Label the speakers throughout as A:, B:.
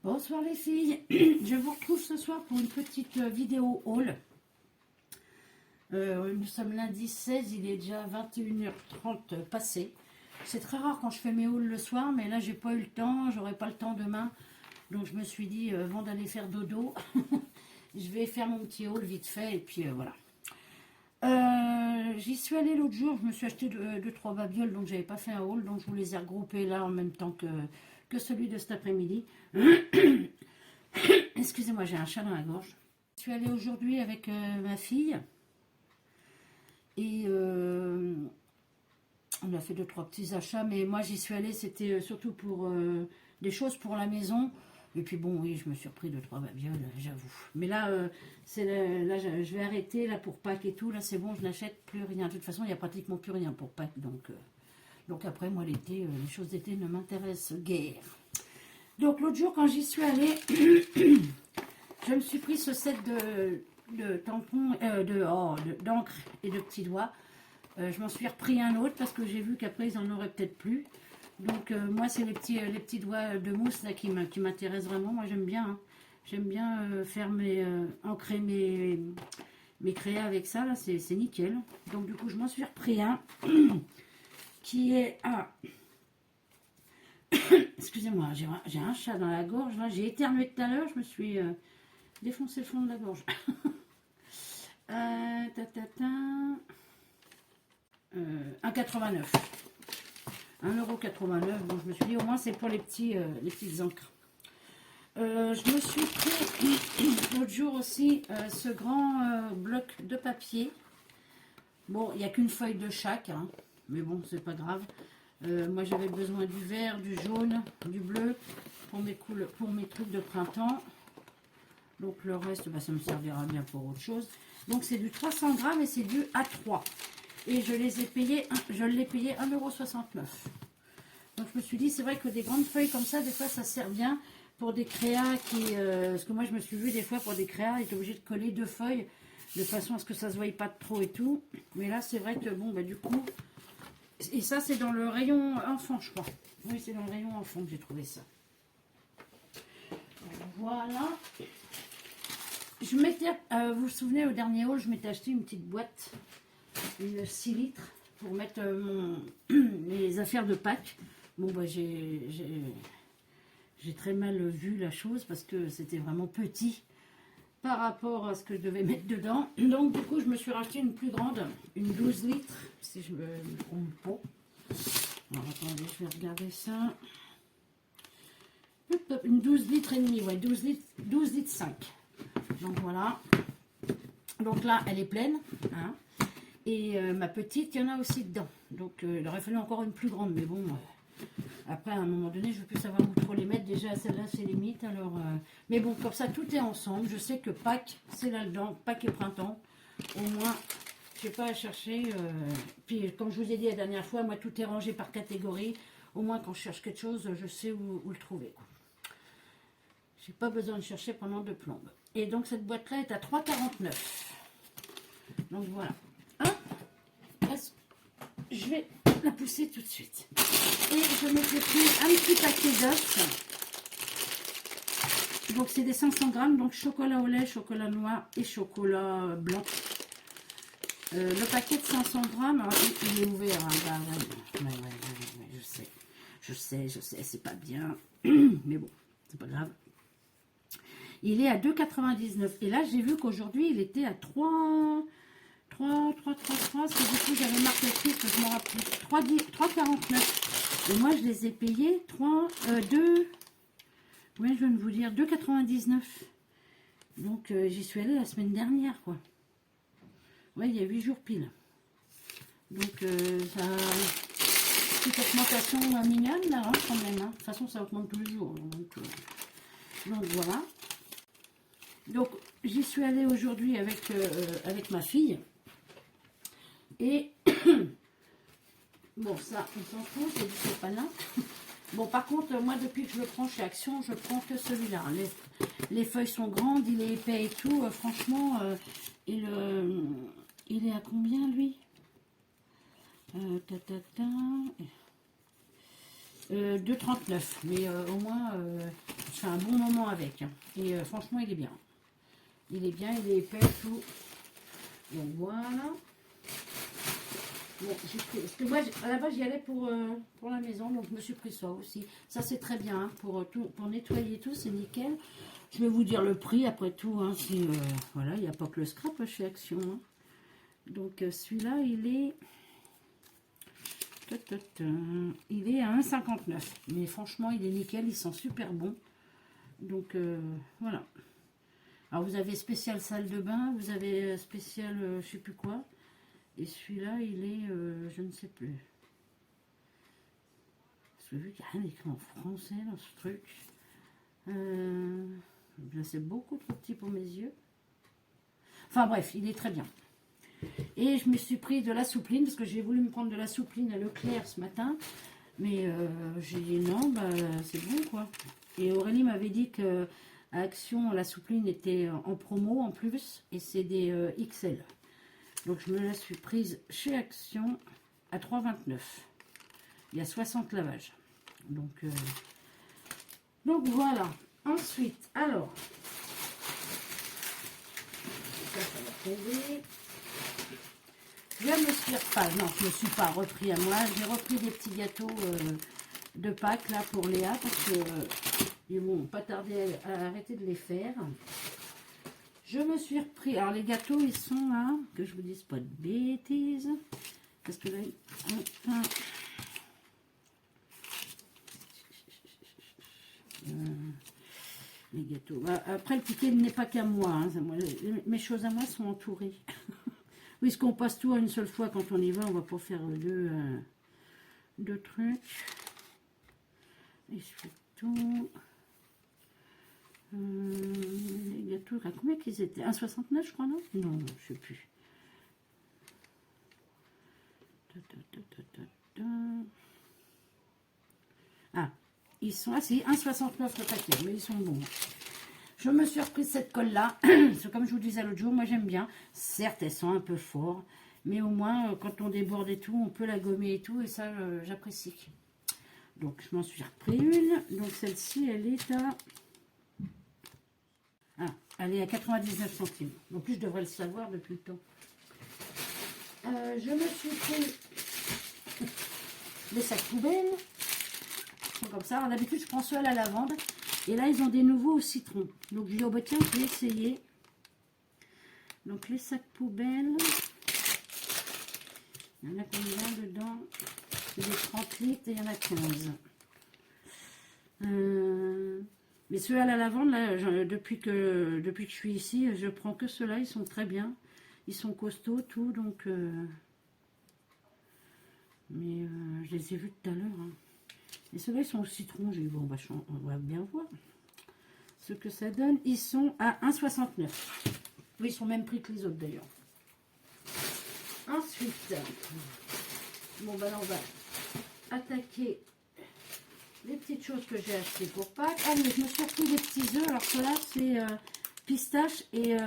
A: Bonsoir les filles, je vous retrouve ce soir pour une petite vidéo haul. Nous sommes lundi 16, il est déjà 21h30 passé. C'est très rare quand je fais mes hauls le soir, mais là j'ai pas eu le temps, j'aurai pas le temps demain. Donc je me suis dit, avant d'aller faire dodo, je vais faire mon petit haul vite fait et puis voilà. J'y suis allée l'autre jour, je me suis acheté 2-3 babioles, donc j'avais pas fait un haul, donc je vous les ai regroupées là en même temps que celui de cet après-midi. Excusez-moi, j'ai un chat dans la gorge. Je suis allée aujourd'hui avec ma fille et on a fait 2-3 petits achats, mais moi j'y suis allée, c'était surtout pour des choses pour la maison. Et puis bon, oui, je me suis repris 2-3 babioles, j'avoue. Mais là, là, je vais arrêter là pour Pâques et tout. Là, c'est bon, je n'achète plus rien. De toute façon, il n'y a pratiquement plus rien pour Pâques. Donc après, moi, l'été, les choses d'été ne m'intéressent guère. Donc l'autre jour, quand j'y suis allée, je me suis pris ce set de tampons, d'encre et de petits doigts. Je m'en suis repris un autre parce que j'ai vu qu'après, ils en auraient peut-être plus. Donc moi, c'est les petits doigts de mousse là, qui m'intéressent vraiment. Moi, j'aime bien. Hein. J'aime bien faire ancrer mes créas avec ça. Là, c'est nickel. Donc du coup, je m'en suis repris un qui est à... Excusez-moi, j'ai un chat dans la gorge. Là, j'ai éternué tout à l'heure. Je me suis défoncé le fond de la gorge. 1,89 €. 1,89 €. Donc je me suis dit, au moins, c'est pour les petites encres. Je me suis pris l'autre jour aussi ce grand bloc de papier. Bon, il n'y a qu'une feuille de chaque, hein, mais bon, c'est pas grave. Moi, j'avais besoin du vert, du jaune, du bleu pour mes trucs de printemps. Donc, le reste, bah, ça me servira bien pour autre chose. Donc, c'est du 300 grammes et c'est du A3. Et je l'ai payé 1,69 €. Donc, je me suis dit, c'est vrai que des grandes feuilles comme ça, des fois, ça sert bien pour des créas qui... parce que moi, je me suis vue des fois pour des créas, j'étais obligée de coller 2 feuilles de façon à ce que ça ne se voie pas trop et tout. Mais là, c'est vrai que, bon, bah, du coup... Et ça, c'est dans le rayon enfant, je crois. Oui, c'est dans le rayon enfant que j'ai trouvé ça. Voilà. Je m'étais... vous vous souvenez, au dernier haul, je m'étais acheté une petite boîte, une 6 litres, pour mettre mes affaires de Pâques. Bon, bah, j'ai très mal vu la chose parce que c'était vraiment petit par rapport à ce que je devais mettre dedans. Donc, du coup, je me suis racheté une plus grande, une 12 litres, si je me trompe pas. Alors, attendez, je vais regarder ça. Une 12 litres et demi, ouais, 12 litres 5. Donc, voilà. Donc là, elle est pleine. Hein. Et ma petite, il y en a aussi dedans. Donc, il aurait fallu encore une plus grande, mais bon... Après, à un moment donné, je ne veux plus savoir où trop les mettre. Déjà, celle-là, c'est limite. Alors, mais bon, comme ça, tout est ensemble. Je sais que Pâques, c'est là-dedans. Pâques et printemps. Au moins, je n'ai pas à chercher. Puis, comme je vous ai dit la dernière fois, moi, tout est rangé par catégorie. Au moins, quand je cherche quelque chose, je sais où le trouver. Je n'ai pas besoin de chercher pendant de plombes. Et donc, cette boîte-là est à 3,49 €. Donc, voilà. Hein, je vais la pousser tout de suite. Et je m'étais pris un petit paquet d'œufs. Donc c'est des 500 grammes, donc chocolat au lait, chocolat noir et chocolat blanc. Le paquet de 500 grammes, alors, il est ouvert. Hein, bah, ouais, je sais, c'est pas bien. Mais bon, c'est pas grave. Il est à 2,99 €. Et là, j'ai vu qu'aujourd'hui, il était à 3, parce que du coup, j'avais marqué le prix, que je me rappelle, 3,49 €. Et moi, je les ai payés 2, oui, je viens de vous dire, 2,99 €. Donc, j'y suis allée la semaine dernière, quoi. Oui, il y a 8 jours pile. Donc, ça... Petite augmentation mignonne, là, hein, quand même. Hein. De toute façon, ça augmente tous les jours. Donc voilà. Donc, j'y suis allée aujourd'hui avec ma fille. Et... Bon, ça, on s'en fout, c'est du sopalin. Bon, par contre, moi, depuis que je le prends chez Action, je prends que celui-là. Les feuilles sont grandes, il est épais et tout. Franchement, il est à combien, lui 2,39 €. Mais au moins, je fais un bon moment avec. Hein. Et franchement, il est bien. Il est bien, il est épais, tout. Donc voilà. Bon, parce que moi, à la base, j'y allais pour la maison, donc je me suis pris ça aussi. Ça, c'est très bien, hein, pour nettoyer tout, c'est nickel. Je vais vous dire le prix, après tout, hein, si, voilà, il n'y a pas que le scrap chez Action. Hein. Donc, celui-là, il est... Il est à 1,59. Mais franchement, il est nickel, il sent super bon. Donc, voilà. Alors, vous avez spécial salle de bain, vous avez spécial, je sais plus quoi. Et celui-là, il est, je ne sais plus. Parce que vu qu'il n'y a rien écrit en français dans ce truc. Là, c'est beaucoup trop petit pour mes yeux. Enfin bref, il est très bien. Et je me suis pris de la soupline, parce que j'ai voulu me prendre de la soupline à Leclerc ce matin. Mais j'ai dit non, bah, c'est bon quoi. Et Aurélie m'avait dit que à Action, la soupline était en promo en plus. Et c'est des XL. Donc je me la suis prise chez Action à 3,29. Il y a 60 lavages. Donc voilà. Ensuite, alors, ça va tomber. Je me suis je me suis pas repris à moi. J'ai repris des petits gâteaux de Pâques là pour Léa parce que ils vont pas tarder à arrêter de les faire. Je me suis repris. Alors les gâteaux, ils sont là, que je vous dise pas de bêtises, parce que là, les gâteaux. Après, le ticket n'est pas qu'à moi, hein. Mes choses à moi sont entourées. Puisqu'on passe tout à une seule fois quand on y va, on va pas faire deux trucs. Et je fais tout. Les gâteaux, à combien qu'ils étaient? 1,69 je crois, non? Non, je sais plus. Ah, ils sont assez 1,69 le paquet, mais ils sont bons. Je me suis repris cette colle-là. Comme je vous disais l'autre jour, moi j'aime bien. Certes, elles sont un peu fortes, mais au moins, quand on déborde et tout, on peut la gommer et tout, et ça, j'apprécie. Donc, je m'en suis repris une. Donc, celle-ci, elle est à... Ah, elle est à 99 centimes. En plus, je devrais le savoir depuis le temps. Je me suis pris les sacs poubelles. Ils sont comme ça. Alors, d'habitude, je prends ceux à la lavande. Et là, ils ont des nouveaux au citron. Donc, je dis, oh bah tiens, je vais essayer. Donc, les sacs poubelles. Il y en a combien dedans? C'est des 30 litres et il y en a 15. Mais ceux à la lavande, là, depuis que je suis ici, je prends que ceux-là. Ils sont très bien. Ils sont costauds, tout. Donc, mais je les ai vus tout à l'heure. Hein. Et ceux-là, ils sont au citron. J'ai dit, bon, bah, on va bien voir ce que ça donne. Ils sont à 1,69. Oui, ils sont même prix que les autres, d'ailleurs. Ensuite, bon, bah, là, on va attaquer les petites choses que j'ai achetées pour Pâques. Ah oui, je me suis repris des petits œufs. Alors, ceux-là, c'est pistache et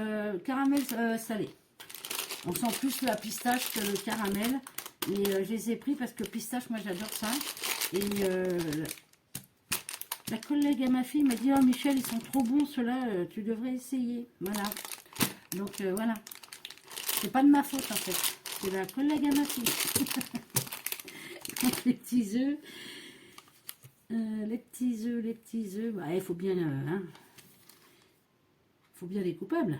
A: caramel salé. On sent plus la pistache que le caramel. Et je les ai pris parce que pistache, moi, j'adore ça. Et la collègue à ma fille m'a dit, oh Michel, ils sont trop bons ceux-là, tu devrais essayer. Voilà. Donc voilà. C'est pas de ma faute en fait. C'est la collègue à ma fille. Donc les petits œufs. Les petits œufs. Bah, il faut bien... hein, faut bien les coupables.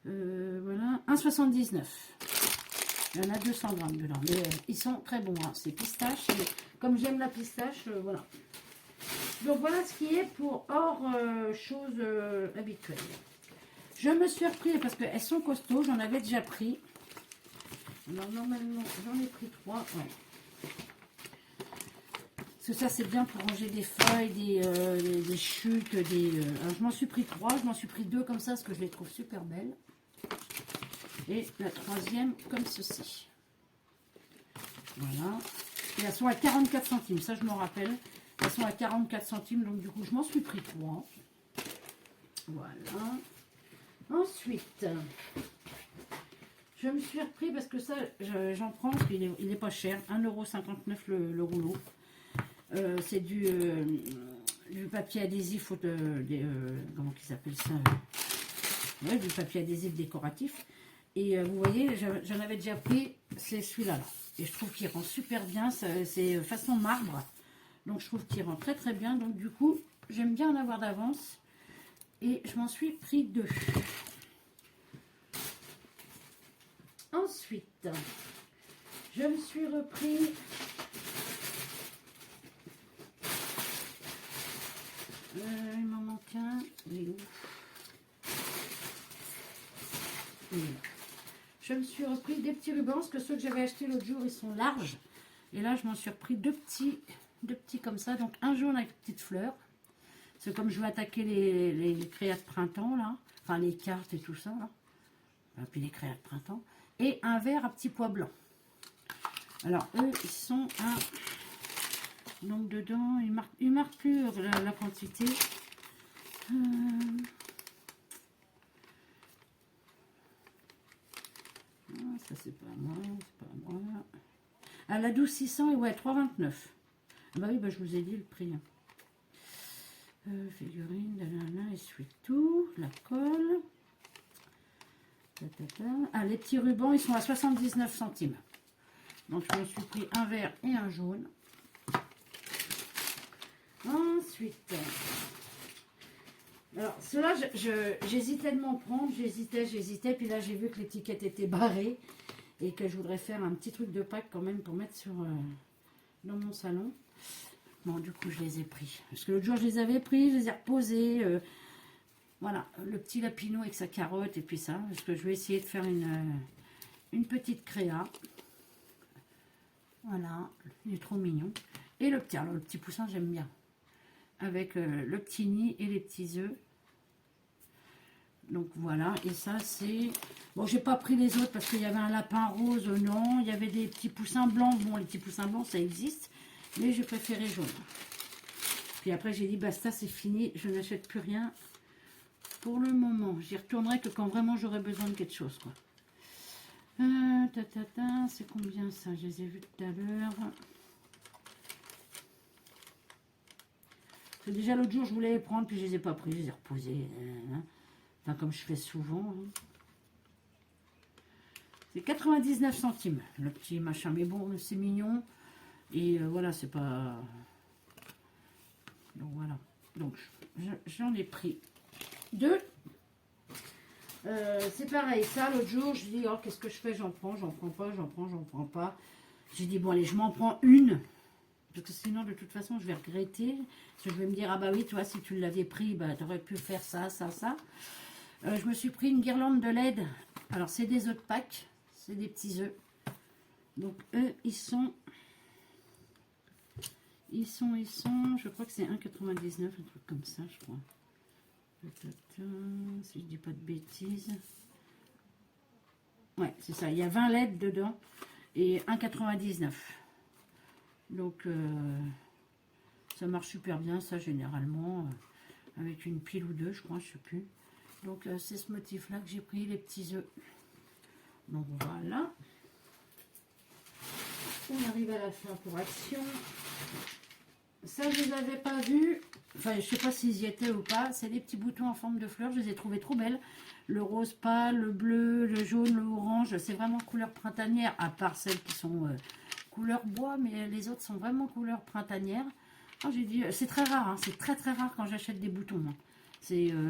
A: Voilà. 1,79. Il y en a 200 grammes dedans. Mais ils sont très bons. Hein. C'est pistache. Comme j'aime la pistache, voilà. Donc voilà ce qui est pour hors choses habituelles. Je me suis repris parce qu'elles sont costauds. J'en avais déjà pris. Alors normalement, j'en ai pris 3. Ouais. Parce que ça c'est bien pour ranger des feuilles, des chutes. Alors, je m'en suis pris 3. Je m'en suis pris 2 comme ça parce que je les trouve super belles. Et la troisième comme ceci. Voilà. Et elles sont à 44 centimes. Ça je m'en rappelle. Elles sont à 44 centimes. Donc du coup je m'en suis pris 3. Voilà. Ensuite, je me suis repris parce que ça j'en prends parce qu'il est pas cher. 1,59 € le rouleau. C'est du papier adhésif, comment il s'appelle ça, ouais, du papier adhésif décoratif. Et vous voyez, j'en avais déjà pris, c'est celui-là. Là. Et je trouve qu'il rend super bien, c'est façon marbre. Donc je trouve qu'il rend très très bien. Donc du coup, j'aime bien en avoir d'avance. Et je m'en suis pris 2. Ensuite, je me suis repris il m'en manque un. Il est où? Je me suis repris des petits rubans, parce que ceux que j'avais achetés l'autre jour, ils sont larges. Et là, je m'en suis repris deux petits comme ça. Donc, un jaune avec petites fleurs. C'est comme je vais attaquer les créas de printemps, là. Enfin, les cartes et tout ça, là. Et puis les créas de printemps. Et un vert à petits pois blancs. Alors, eux, ils sont à... Donc, dedans, ils marquent plus la quantité. Ça, c'est pas moi, c'est pas moi. À la 12,600 et ouais, 3,29. Ah bah oui, bah, je vous ai dit le prix. Figurine, nanana, essuie-tout, la colle. Ah, les petits rubans, ils sont à 79 centimes. Donc, je me suis pris un vert et un jaune. Ensuite, alors, ceux-là, j'hésitais de m'en prendre. J'hésitais. Puis là, j'ai vu que l'étiquette était barrée. Et que je voudrais faire un petit truc de Pâques quand même pour mettre dans mon salon. Bon, du coup, je les ai pris. Parce que l'autre jour, je les avais pris, je les ai reposés. Voilà, le petit lapino avec sa carotte et puis ça. Parce que je vais essayer de faire une petite créa. Voilà, il est trop mignon. Et le petit, alors le petit poussin, j'aime bien. Avec le petit nid et les petits œufs. Donc voilà, et ça c'est... Bon, j'ai pas pris les autres parce qu'il y avait un lapin rose, non. Il y avait des petits poussins blancs. Bon, les petits poussins blancs, ça existe. Mais j'ai préféré jaune. Puis après, j'ai dit, basta, c'est fini. Je n'achète plus rien pour le moment. J'y retournerai que quand vraiment j'aurai besoin de quelque chose, quoi. C'est combien ça? Je les ai vus tout à l'heure. Déjà l'autre jour, je voulais les prendre, puis je les ai pas pris. Je les ai reposés. Enfin, comme je fais souvent. Hein. C'est 99 centimes, le petit machin. Mais bon, c'est mignon. Et voilà, c'est pas... Donc voilà. Donc, j'en ai pris 2. C'est pareil, ça, l'autre jour, je dis, oh, qu'est-ce que je fais? J'en prends pas, j'en prends pas. J'ai dit, bon, allez, je m'en prends une. Parce que sinon, de toute façon, je vais regretter. Parce que je vais me dire, ah bah oui, toi, si tu l'avais pris, bah, tu aurais pu faire ça. Je me suis pris une guirlande de LED. Alors, c'est des œufs de Pâques. C'est des petits œufs. Donc, eux, ils sont, je crois que c'est 1,99, un truc comme ça, je crois. Si je dis pas de bêtises. Ouais, c'est ça. Il y a 20 LED dedans et 1,99. Donc, ça marche super bien, ça, généralement, avec une pile ou deux, je crois, je sais plus. Donc, c'est ce motif-là que j'ai pris, les petits œufs. Donc, voilà. On arrive à la fin pour Action. Ça, je ne les avais pas vus. Enfin, je ne sais pas s'ils y étaient ou pas. C'est des petits boutons en forme de fleurs. Je les ai trouvés trop belles. Le rose pâle, le bleu, le jaune, le orange. C'est vraiment couleur printanière, à part celles qui sont couleur bois. Mais les autres sont vraiment couleur printanière. Ah, j'ai dit, c'est très rare. Hein, c'est très très rare quand j'achète des boutons. Hein.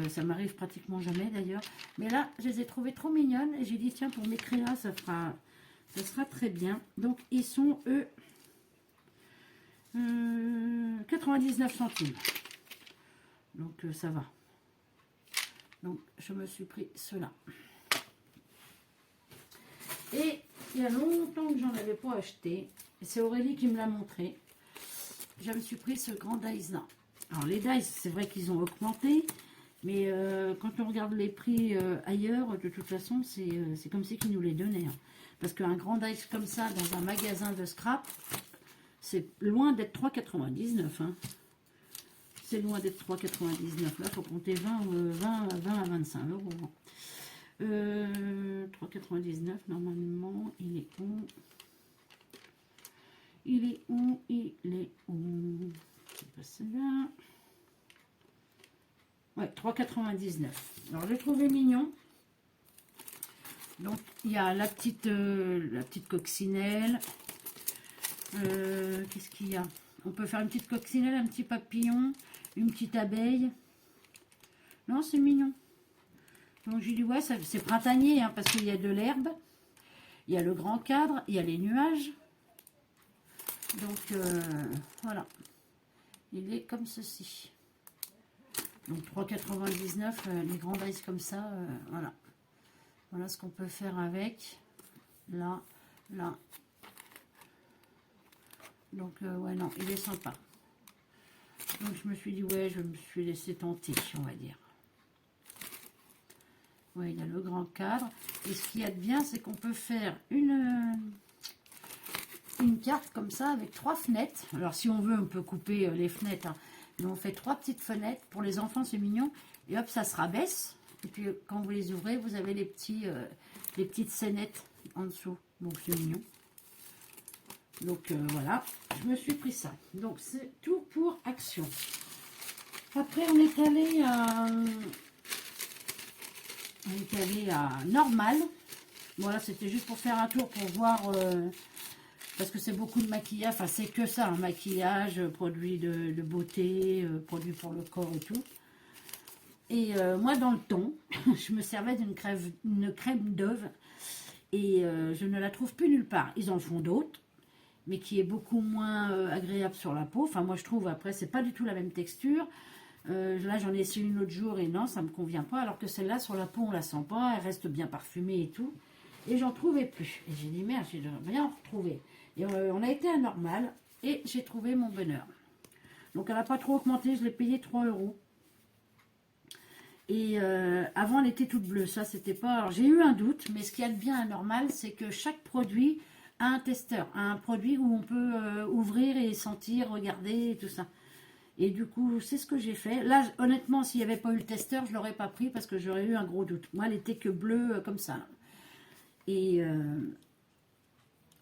A: Ça m'arrive pratiquement jamais d'ailleurs. Mais là, je les ai trouvées trop mignonnes. Et j'ai dit, tiens, pour mes créas, ça sera très bien. Donc, ils sont, eux... 99 centimes. Donc ça va. Donc je me suis pris cela. Et il y a longtemps que j'en avais pas acheté. C'est Aurélie qui me l'a montré. Je me suis pris ce grand dice là. Alors les dice, c'est vrai qu'ils ont augmenté. Mais quand on regarde les prix ailleurs, de toute façon, c'est comme si qu'ils nous les donnaient. Hein. Parce qu'un grand dice comme ça dans un magasin de scrap, c'est loin d'être 3,99. Hein. C'est loin d'être 3,99. Là, il faut compter 20 à 25 euros. 3,99. Normalement, il est où? Il est où? Il est où? C'est pas celui-là. Ouais, 3,99. Alors, j'ai trouvé mignon. Donc, il y a la petite coccinelle. Qu'est-ce qu'il y a? On peut faire une petite coccinelle, un petit papillon, une petite abeille. Non, c'est mignon. Donc, j'ai dit, ouais, c'est printanier, hein, parce qu'il y a de l'herbe. Il y a le grand cadre, il y a les nuages. Donc, voilà. Il est comme ceci. Donc, 3,99, les grands dice comme ça, voilà. Voilà ce qu'on peut faire avec. Là, là. Donc, ouais, non, il est sympa. Donc, je me suis dit, ouais, je me suis laissé tenter, on va dire. Ouais, il y a le grand cadre. Et ce qu'il y a de bien, c'est qu'on peut faire une carte comme ça, avec 3 fenêtres. Alors, si on veut, on peut couper les fenêtres. Hein. Mais on fait 3 petites fenêtres. Pour les enfants, c'est mignon. Et hop, ça se rabaisse. Et puis, quand vous les ouvrez, vous avez les petites scénettes en dessous. Donc, c'est mignon. Donc voilà, je me suis pris ça. Donc c'est tout pour Action. Après on est allé à Normal. Voilà, c'était juste pour faire un tour pour voir parce que c'est beaucoup de maquillage. Enfin c'est que ça, hein, maquillage, produits de beauté, produits pour le corps et tout. Et moi dans le ton, je me servais d'une crème Dove et je ne la trouve plus nulle part. Ils en font d'autres, mais qui est beaucoup moins agréable sur la peau. Enfin, moi, je trouve, après, c'est pas du tout la même texture. Là, j'en ai essayé une autre jour et non, ça me convient pas. Alors que celle-là, sur la peau, on la sent pas. Elle reste bien parfumée et tout. Et j'en trouvais plus. Et j'ai dit, merde, j'ai rien retrouvé. Et on a été à Normal et j'ai trouvé mon bonheur. Donc, elle n'a pas trop augmenté. Je l'ai payé 3 €. Et avant, elle était toute bleue. Ça, c'était pas... Alors, j'ai eu un doute, mais ce qu'il y a de bien à Normal, c'est que chaque produit un testeur, un produit où on peut ouvrir et sentir, regarder et tout ça. Et du coup, c'est ce que j'ai fait. Là, honnêtement, s'il n'y avait pas eu le testeur, je ne l'aurais pas pris parce que j'aurais eu un gros doute. Moi, elle était que bleue comme ça. Et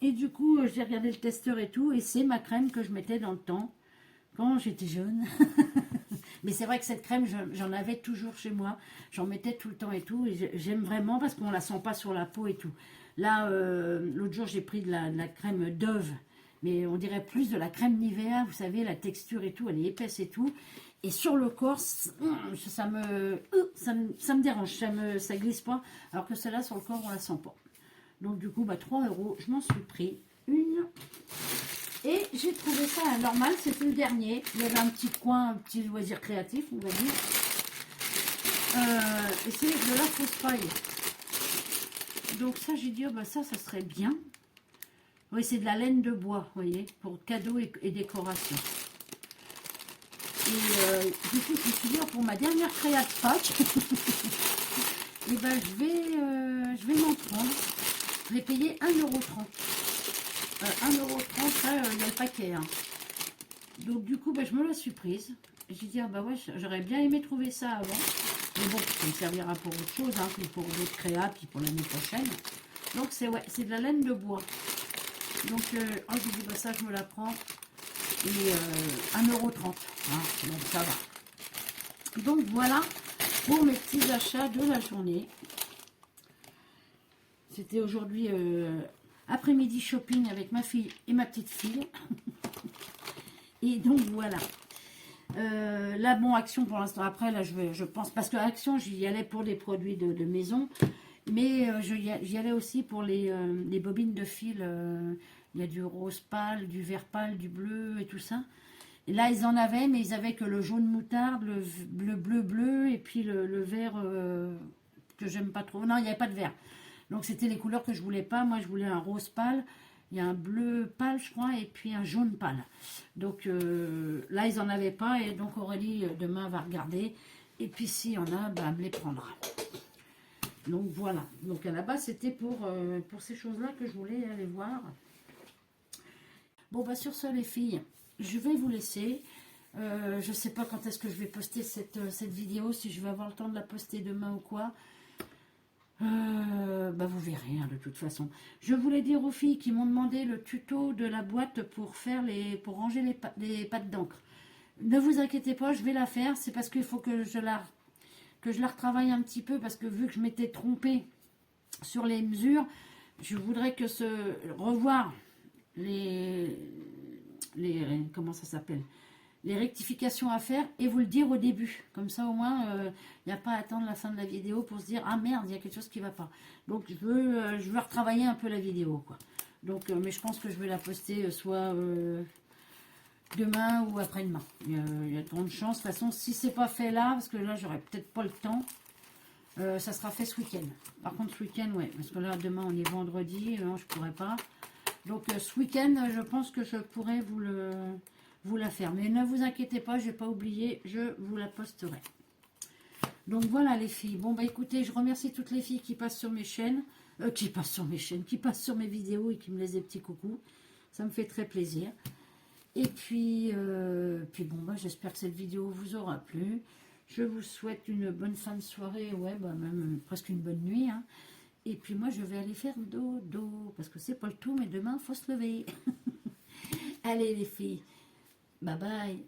A: du coup, j'ai regardé le testeur et tout. Et c'est ma crème que je mettais dans le temps quand j'étais jeune. Mais c'est vrai que cette crème, j'en avais toujours chez moi. J'en mettais tout le temps et tout. Et j'aime vraiment parce qu'on ne la sent pas sur la peau et tout. Là, l'autre jour, j'ai pris de la crème Dove, mais on dirait plus de la crème Nivea, vous savez, la texture et tout, elle est épaisse et tout. Et sur le corps, ça me dérange, ça glisse pas, alors que celle-là, sur le corps, on la sent pas. Donc, du coup, 3 €, je m'en suis pris une. Et j'ai trouvé ça à Normal, c'était le dernier. Il y avait un petit coin, un petit loisir créatif, on va dire. Et c'est de la fausse paille. Donc ça, j'ai dit, oh ça serait bien. Oui, c'est de la laine de bois, vous voyez, pour cadeaux et décoration. Et du coup, je me suis dit, pour ma dernière créa de Pâques, et je vais m'en prendre. Je vais payer 1,30 €. 1,30 €, ça, il y a le paquet. Hein. Donc du coup, je me la suis prise. J'ai dit, ouais, j'aurais bien aimé trouver ça avant. Mais bon, ça me servira pour autre chose, hein, puis pour d'autres créas, puis pour l'année prochaine. Donc c'est de la laine de bois. Donc j'ai dit, ça je me la prends. Et 1,30 €. Hein, donc ça va. Donc voilà pour mes petits achats de la journée. C'était aujourd'hui après-midi shopping avec ma fille et ma petite fille. Et donc voilà. Là, bon, Action pour l'instant. Après, là, je pense, parce que Action, j'y allais pour des produits de maison, mais j'y allais aussi pour les bobines de fil. Il y a du rose pâle, du vert pâle, du bleu et tout ça. Et là, ils en avaient, mais ils avaient que le jaune moutarde, le bleu, et puis le vert que j'aime pas trop. Non, il n'y avait pas de vert. Donc, c'était les couleurs que je voulais pas. Moi, je voulais un rose pâle. Il y a un bleu pâle, je crois, et puis un jaune pâle. Donc là, ils n'en avaient pas. Et donc Aurélie, demain, va regarder. Et puis s'il y en a, elle me les prendra. Donc voilà. Donc à la base, c'était pour ces choses-là que je voulais aller voir. Bon, sur ce, les filles, je vais vous laisser. Je ne sais pas quand est-ce que je vais poster cette vidéo. Si je vais avoir le temps de la poster demain ou quoi. Bah vous verrez, hein, de toute façon. Je voulais dire aux filles qui m'ont demandé le tuto de la boîte pour faire pour ranger les pattes d'encre. Ne vous inquiétez pas, je vais la faire. C'est parce qu'il faut que je la retravaille un petit peu, parce que vu que je m'étais trompée sur les mesures, je voudrais revoir comment ça s'appelle, les rectifications à faire et vous le dire au début. Comme ça, au moins, il n'y a pas à attendre la fin de la vidéo pour se dire, ah merde, il y a quelque chose qui ne va pas. Donc, je veux retravailler un peu la vidéo, quoi. Donc, mais je pense que je vais la poster soit demain ou après-demain. Il y a de grandes chances. De toute façon, si c'est pas fait là, parce que là, j'aurai peut-être pas le temps, ça sera fait ce week-end. Par contre, ce week-end, ouais, parce que là, demain, on est vendredi, non, je pourrais pas. Donc, ce week-end, je pense que je pourrais vous la faire. Mais ne vous inquiétez pas, je n'ai pas oublié, je vous la posterai. Donc, voilà les filles. Bon, bah écoutez, je remercie toutes les filles qui passent sur mes chaînes, qui passent sur mes vidéos et qui me laissent des petits coucous. Ça me fait très plaisir. Et puis bon, bah, j'espère que cette vidéo vous aura plu. Je vous souhaite une bonne fin de soirée, ouais, bah, même presque une bonne nuit, hein. Et puis moi, je vais aller faire dodo, parce que c'est pas le tout, mais demain, il faut se lever. Allez les filles, bye bye.